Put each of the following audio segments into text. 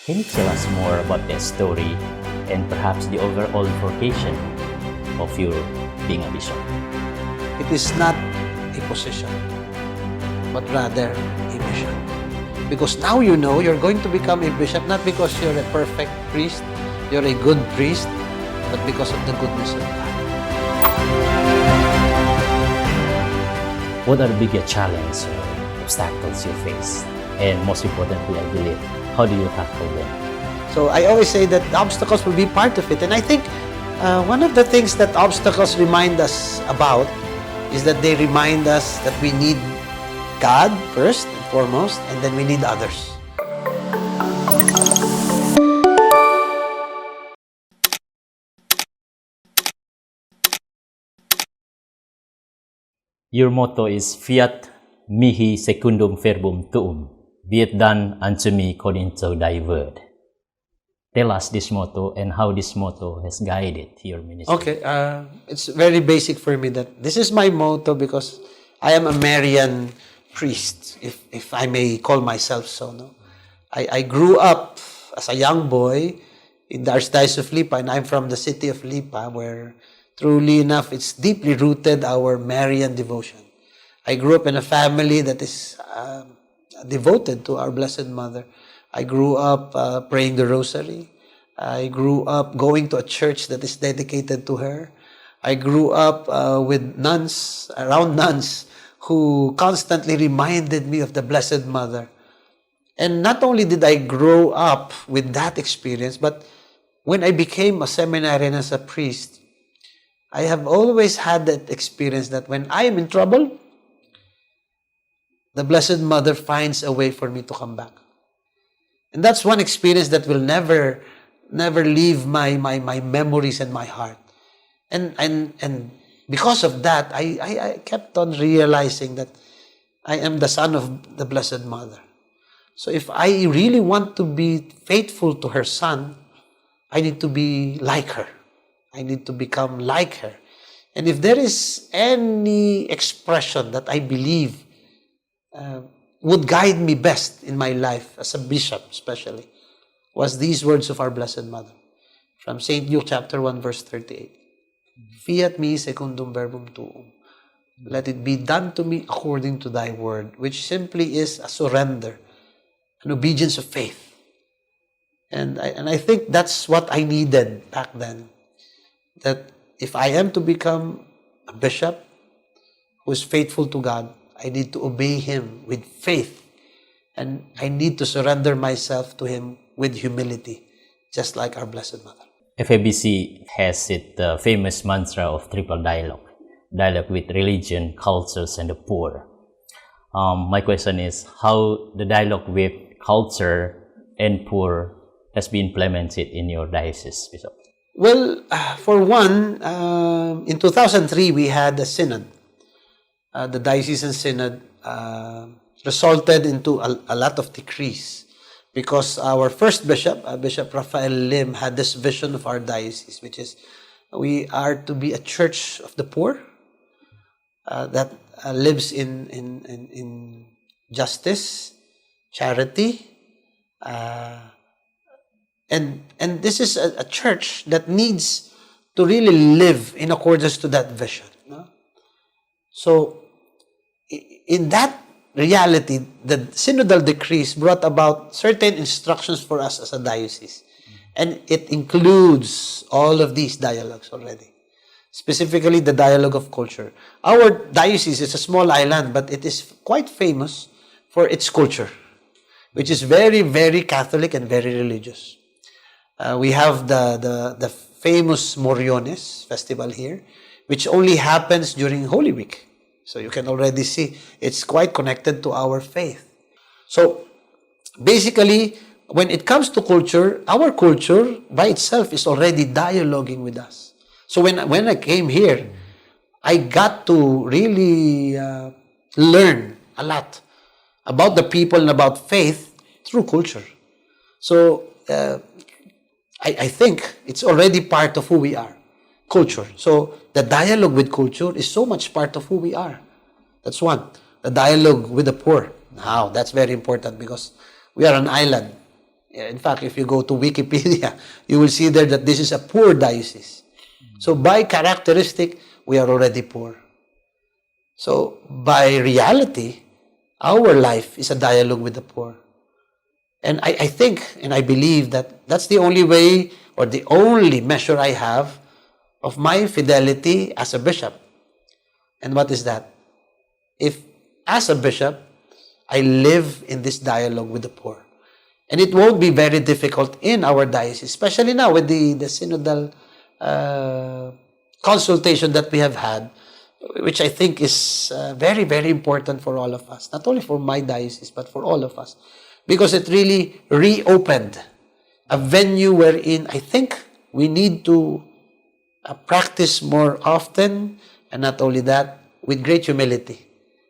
Can you tell us more about that story and perhaps the overall vocation of your being a bishop? It is not a position, but rather a mission. Because now you know you're going to become a bishop not because you're a perfect priest, you're a good priest, but because of the goodness of God. What are the biggest challenges or obstacles you face? And most importantly, I believe, how do you tackle them? So I always say that obstacles will be part of it. And I think one of the things that obstacles remind us about is that they remind us that we need God first and foremost, and then we need others. Your motto is Fiat mihi secundum verbum tuum, be it done unto me according to thy word. Tell us this motto and how this motto has guided your ministry. Okay, it's very basic for me that this is my motto because I am a Marian priest, if I may call myself so. No, I grew up as a young boy in the Archdiocese of Lipa, and I'm from the city of Lipa, where truly enough, it's deeply rooted our Marian devotion. I grew up in a family that is devoted to our Blessed Mother. I grew up praying the Rosary. I grew up going to a church that is dedicated to her. I grew up with nuns, around nuns, who constantly reminded me of the Blessed Mother. And not only did I grow up with that experience, but when I became a seminarian as a priest, I have always had that experience that when I am in trouble, the Blessed Mother finds a way for me to come back. And that's one experience that will never leave my memories and my heart. And because of that, I kept on realizing that I am the son of the Blessed Mother. So if I really want to be faithful to her son, I need to be like her. I need to become like her. And if there is any expression that I believe would guide me best in my life as a bishop especially, was these words of our Blessed Mother from St. Luke chapter 1 verse 38. Fiat mi secundum verbum tuum. Let it be done to me according to thy word, which simply is a surrender, an obedience of faith. And I think that's what I needed back then. That if I am to become a bishop who is faithful to God, I need to obey Him with faith. And I need to surrender myself to Him with humility, just like our Blessed Mother. FABC has its famous mantra of triple dialogue with religion, cultures, and the poor. My question is how the dialogue with culture and poor has been implemented in your diocese, Bishop? Well, for one, in 2003, we had a synod. The diocesan synod resulted into a lot of decrees because our first bishop, Bishop Rafael Lim, had this vision of our diocese, which is we are to be a church of the poor that lives in justice, charity, and this is a church that needs to really live in accordance to that vision. No? So, in that reality, the synodal decrees brought about certain instructions for us as a diocese. And it includes all of these dialogues already. Specifically, the dialogue of culture. Our diocese is a small island, but it is quite famous for its culture, which is very, very Catholic and very religious. We have the famous Moriones festival here, which only happens during Holy Week. So you can already see it's quite connected to our faith. So basically, when it comes to culture, our culture by itself is already dialoguing with us. So when I came here, I got to really learn a lot about the people and about faith through culture. So I think it's already part of who we are, culture. So the dialogue with culture is so much part of who we are. That's one. The dialogue with the poor. Now, that's very important because we are an island. In fact, if you go to Wikipedia, you will see there that this is a poor diocese. So by characteristic, we are already poor. So by reality, our life is a dialogue with the poor. And I think and I believe that that's the only way or the only measure I have of my fidelity as a bishop. And what is that? If as a bishop, I live in this dialogue with the poor. And it won't be very difficult in our diocese, especially now with the synodal consultation that we have had, which I think is very, very important for all of us. Not only for my diocese, but for all of us. Because it really reopened a venue wherein I think we need to practice more often, and not only that, with great humility.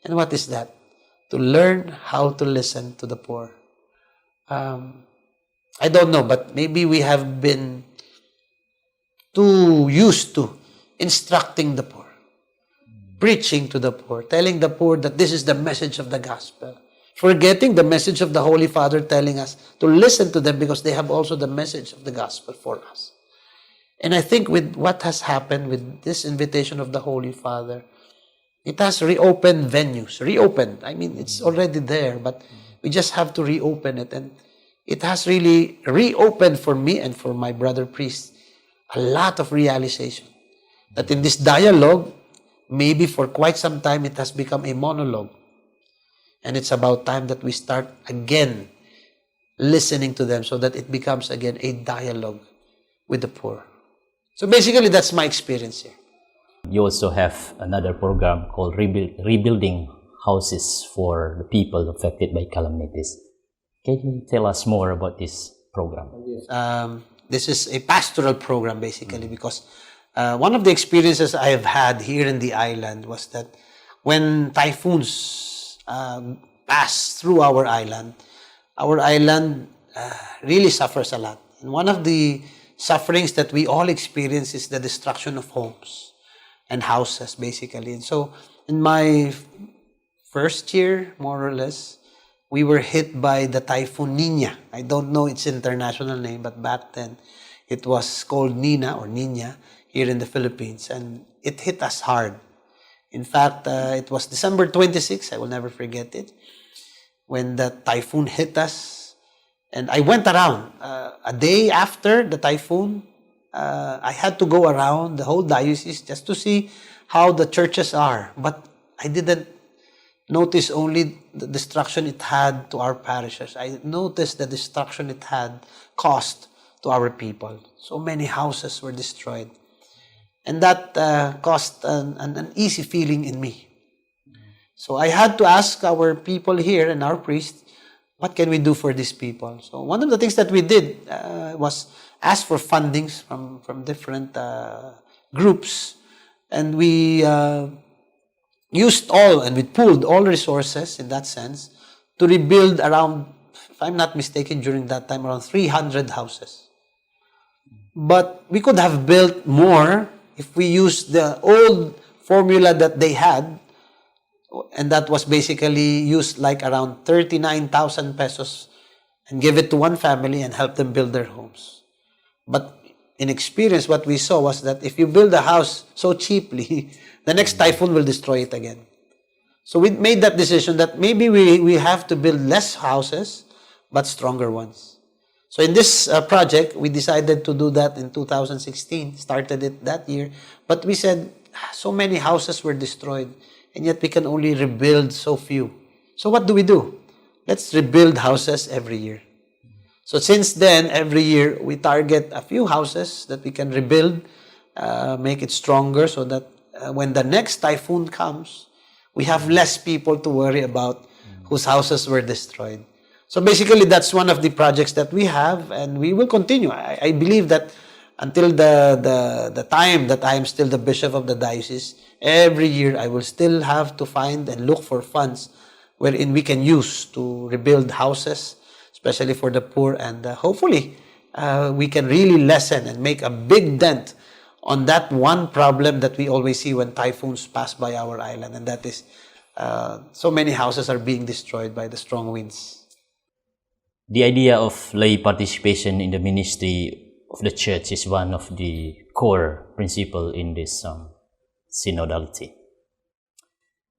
And what is that? To learn how to listen to the poor. I don't know, but maybe we have been too used to instructing the poor, preaching to the poor, telling the poor that this is the message of the gospel, forgetting the message of the Holy Father telling us to listen to them because they have also the message of the gospel for us. And I think with what has happened with this invitation of the Holy Father, it has reopened venues. Reopened. I mean, it's already there, but we just have to reopen it. And it has really reopened for me and for my brother priests a lot of realization. That in this dialogue, maybe for quite some time, it has become a monologue. And it's about time that we start again listening to them so that it becomes again a dialogue with the poor. So basically, that's my experience here. You also have another program called Rebuilding Houses for the people affected by calamities. Can you tell us more about this program? This is a pastoral program basically because one of the experiences I have had here in the island was that when typhoons pass through our island really suffers a lot. And one of the sufferings that we all experience is the destruction of homes and houses, basically. And so, in my first year, more or less, we were hit by the typhoon Nina. I don't know its international name, but back then, it was called Nina or Nina here in the Philippines. And it hit us hard. In fact, it was December 26, I will never forget it, when the typhoon hit us. And I went around. A day after the typhoon, I had to go around the whole diocese just to see how the churches are. But I didn't notice only the destruction it had to our parishes. I noticed the destruction it had caused to our people. So many houses were destroyed. And that caused an uneasy feeling in me. So I had to ask our people here and our priests, what can we do for these people? So one of the things that we did was ask for fundings from different groups. And we used all, and we pooled all resources in that sense to rebuild around, if I'm not mistaken, during that time, around 300 houses. But we could have built more if we used the old formula that they had, and that was basically used like around 39,000 pesos and give it to one family and help them build their homes. But in experience, what we saw was that if you build a house so cheaply, the next typhoon will destroy it again. So we made that decision that maybe we have to build less houses, but stronger ones. So in this project, we decided to do that in 2016, started it that year. But we said, so many houses were destroyed, and yet we can only rebuild so few. So what do? Let's rebuild houses every year. So since then, every year, we target a few houses that we can rebuild, make it stronger so that when the next typhoon comes, we have less people to worry about whose houses were destroyed. So basically, that's one of the projects that we have, and we will continue. I believe that until the time that I am still the bishop of the diocese, every year I will still have to find and look for funds wherein we can use to rebuild houses, especially for the poor, and hopefully we can really lessen and make a big dent on that one problem that we always see when typhoons pass by our island, and that is so many houses are being destroyed by the strong winds. the idea of lay participation in the ministry of the church is one of the core principles in this synodality.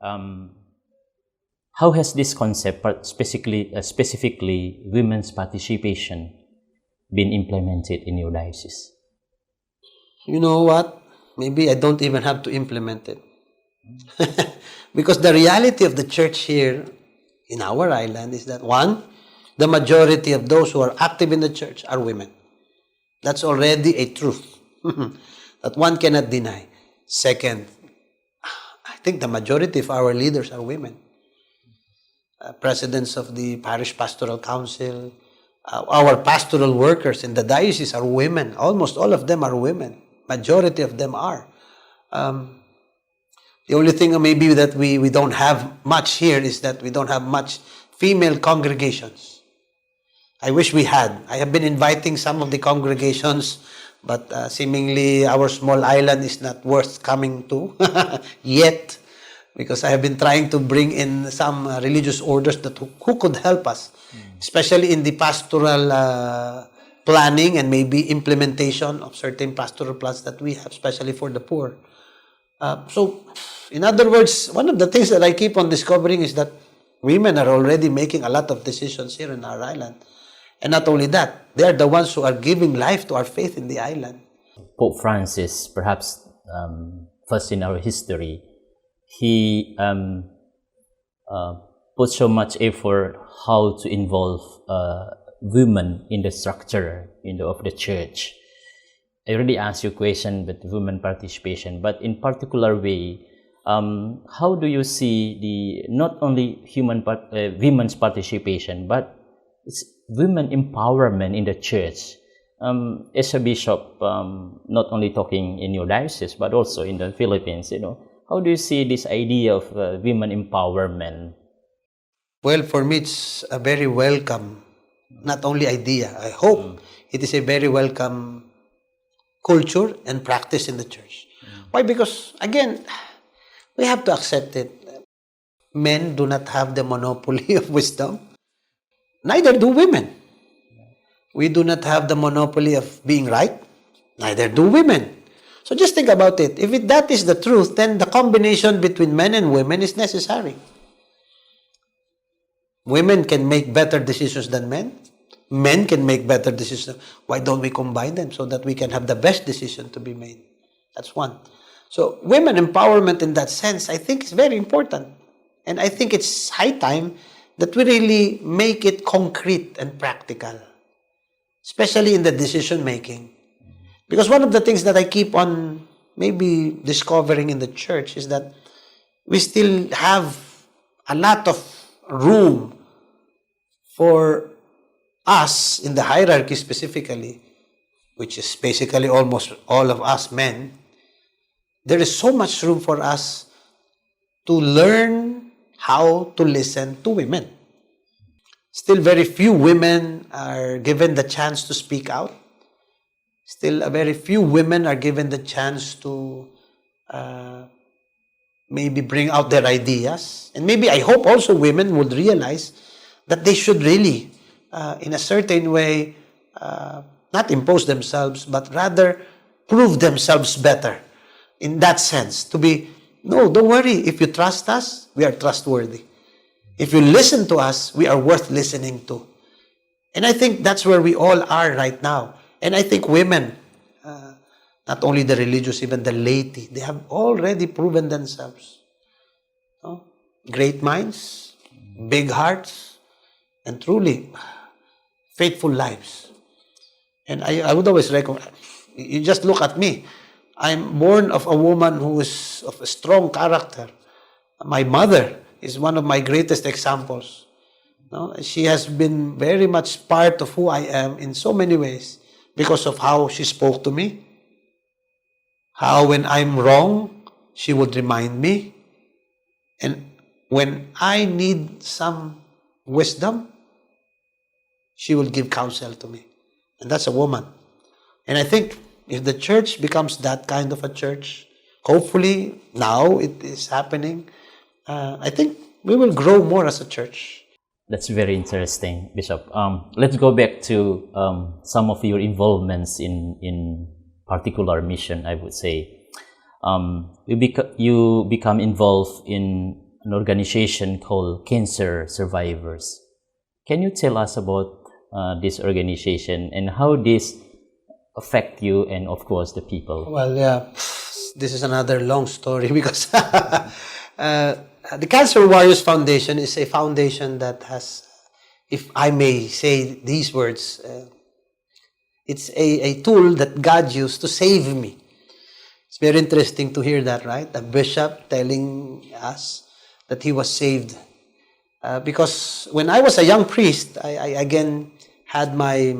How has this concept, specifically women's participation, been implemented in your diocese? You know what? Maybe I don't even have to implement it. Because the reality of the church here in our island is that, one, the majority of those who are active in the church are women. That's already a truth that one cannot deny. Second, I think the majority of our leaders are women. Presidents of the Parish Pastoral Council, our pastoral workers in the diocese are women. Almost all of them are women. Majority of them are. The only thing maybe that we don't have much here is that we don't have much female congregations. I wish we had. I have been inviting some of the congregations, but seemingly our small island is not worth coming to yet, because I have been trying to bring in some religious orders that who could help us, especially in the pastoral planning and maybe implementation of certain pastoral plans that we have, especially for the poor. So, in other words, one of the things that I keep on discovering is that women are already making a lot of decisions here in our island. And not only that, they are the ones who are giving life to our faith in the island. Pope Francis, perhaps first in our history, he put so much effort how to involve women in the structure of the church. I already asked you a question with women participation, but in particular way, how do you see the not only women's participation, but it's women empowerment in the church? As a bishop, not only talking in your diocese, but also in the Philippines, how do you see this idea of women empowerment? Well, for me, it's a very welcome, not only idea. I hope it is a very welcome culture and practice in the church. Why? Because, again, we have to accept it. Men do not have the monopoly of wisdom. Neither do women. We do not have the monopoly of being right. Neither do women. So just think about it. If that is the truth, then the combination between men and women is necessary. Women can make better decisions than men. Men can make better decisions. Why don't we combine them so that we can have the best decision to be made? That's one. So women empowerment in that sense, I think is very important. And I think it's high time that we really make it concrete and practical, especially in the decision making. Because one of the things that I keep on maybe discovering in the church is that we still have a lot of room for us in the hierarchy specifically, which is basically almost all of us men. There is so much room for us to learn how to listen to women. Still very few women are given the chance to speak out. Still a very few women are given the chance to maybe bring out their ideas. And maybe I hope also women would realize that they should really, in a certain way, not impose themselves, but rather prove themselves better. In that sense, to be, no, don't worry. If you trust us, we are trustworthy. If you listen to us, we are worth listening to. And I think that's where we all are right now. And I think women, not only the religious, even the laity, they have already proven themselves. Great minds, big hearts, and truly faithful lives. And I would always recommend, you just look at me. I'm born of a woman who is of a strong character. My mother is one of my greatest examples. She has been very much part of who I am in so many ways because of how she spoke to me. How when I'm wrong, she would remind me. And when I need some wisdom, she will give counsel to me. And that's a woman. And I think if the church becomes that kind of a church, hopefully now it is happening, I think we will grow more as a church. That's very interesting, Bishop. Let's go back to some of your involvements in particular mission, I would say. You become involved in an organization called Cancer Survivors. Can you tell us about this organization and how this affect you and, of course, the people? Well, yeah, this is another long story because the Cancer Warriors Foundation is a foundation that has, if I may say these words, it's a tool that God used to save me. It's very interesting to hear that, right? A bishop telling us that he was saved. Because when I was a young priest, I again had my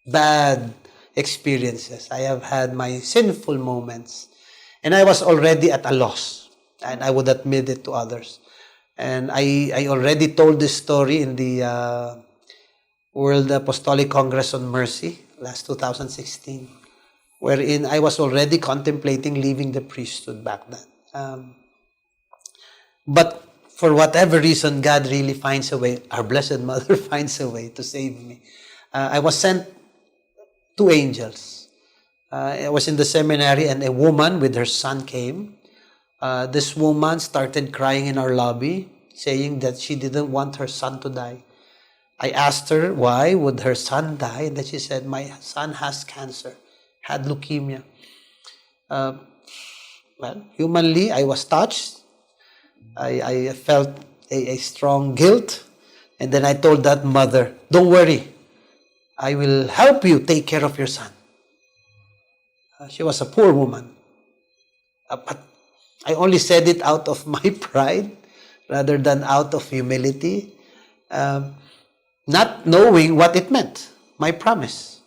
bad experiences. I have had my sinful moments. And I was already at a loss. And I would admit it to others. And I already told this story in the World Apostolic Congress on Mercy, last 2016, wherein I was already contemplating leaving the priesthood back then. But for whatever reason, God really finds a way. Our Blessed Mother finds a way to save me. I was sent two angels. I was in the seminary and a woman with her son came. This woman started crying in our lobby, saying that she didn't want her son to die. I asked her why would her son die, and then she said, "My son has cancer, had leukemia." Well, humanly, I was touched. I felt a strong guilt. And then I told that mother, "Don't worry, I will help you take care of your son." She was a poor woman. But I only said it out of my pride rather than out of humility, not knowing what it meant, my promise.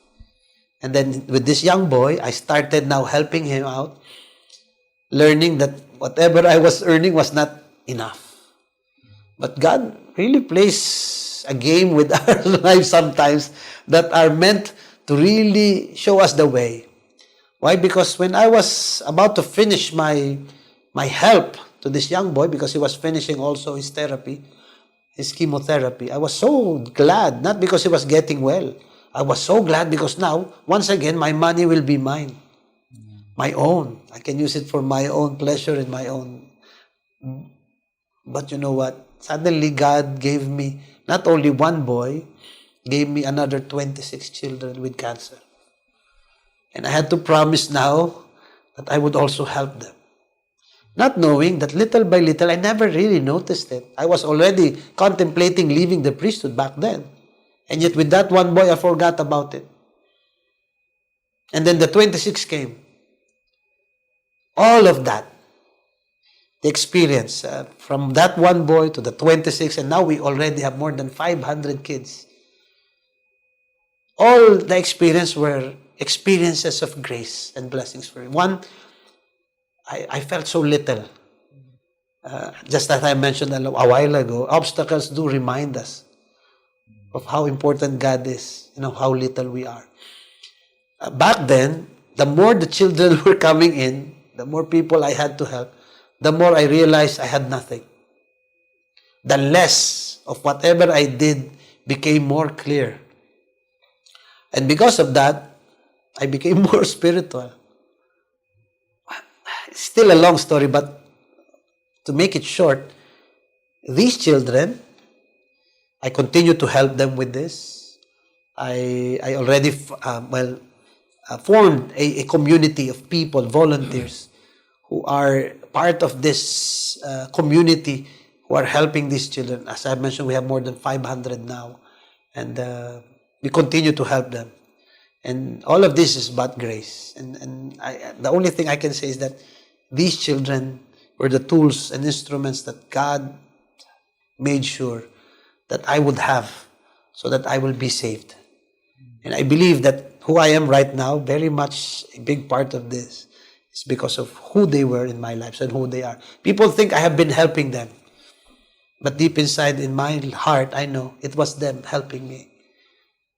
And then with this young boy, I started now helping him out, learning that whatever I was earning was not enough. But God really plays a game with our lives sometimes that are meant to really show us the way. Why? Because when I was about to finish my help to this young boy, because he was finishing also his therapy, his chemotherapy, I was so glad, not because he was getting well. I was so glad because now, once again, my money will be mine. My own. I can use it for my own pleasure and my own. But you know what? Suddenly God gave me not only one boy, gave me another 26 children with cancer. And I had to promise now that I would also help them. Not knowing that little by little, I never really noticed it. I was already contemplating leaving the priesthood back then. And yet with that one boy, I forgot about it. And then the 26 came. All of that, the experience from that one boy to the 26, and now we already have more than 500 kids. All the experience were experiences of grace and blessings for him. One, I felt so little. Just as I mentioned a while ago, obstacles do remind us of how important God is, how little we are. Back then, the more the children were coming in, the more people I had to help, the more I realized I had nothing. The less of whatever I did became more clear. And because of that, I became more spiritual. It's still a long story, but to make it short, these children, I continue to help them with this. I already formed a community of people, volunteers, who are part of this community who are helping these children. As I mentioned, we have more than 500 now. And we continue to help them. And all of this is about grace. And the only thing I can say is that these children were the tools and instruments that God made sure that I would have so that I will be saved. And I believe that who I am right now, very much a big part of this is because of who they were in my lives and who they are. People think I have been helping them. But deep inside in my heart, I know it was them helping me.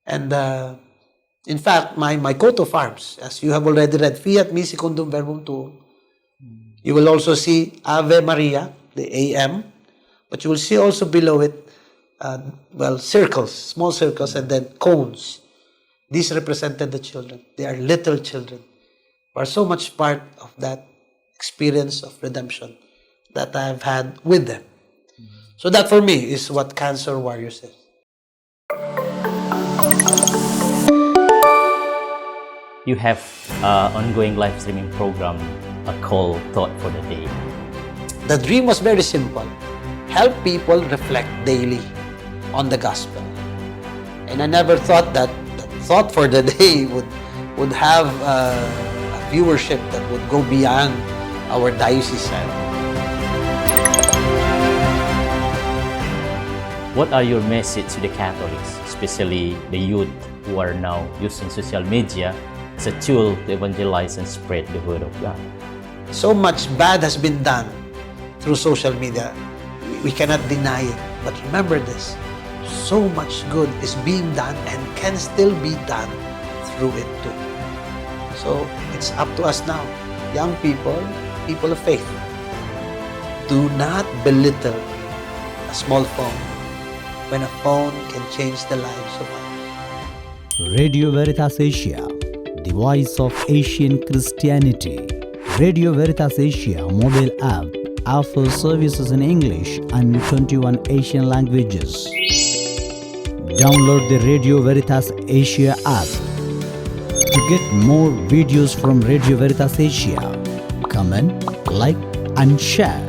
And in fact, my coat of arms, as you have already read, Fiat Mi Secundum Verbum Tuum, you will also see Ave Maria, the AM, But you will see also below it, circles, small circles, and then cones. These represented the children. They are little children who are so much part of that experience of redemption that I've had with them. So that for me is what Cancer Warriors is. You have an ongoing live streaming program, a call thought for the day. The dream was very simple. Help people reflect daily on the gospel. And I never thought that the thought for the day would have a viewership that would go beyond our diocese. What are your message to the Catholics, especially the youth who are now using social media as a tool to evangelize and spread the word of God? So much bad has been done through social media. We cannot deny it. But remember this, so much good is being done and can still be done through it too. So it's up to us now, young people, people of faith. Do not belittle a small phone when a phone can change the lives of others. Radio Veritas Asia, the voice of Asian Christianity. Radio Veritas Asia mobile app offers services in English and 21 Asian languages. Download the Radio Veritas Asia app to get more videos from Radio Veritas Asia. Comment, like and share.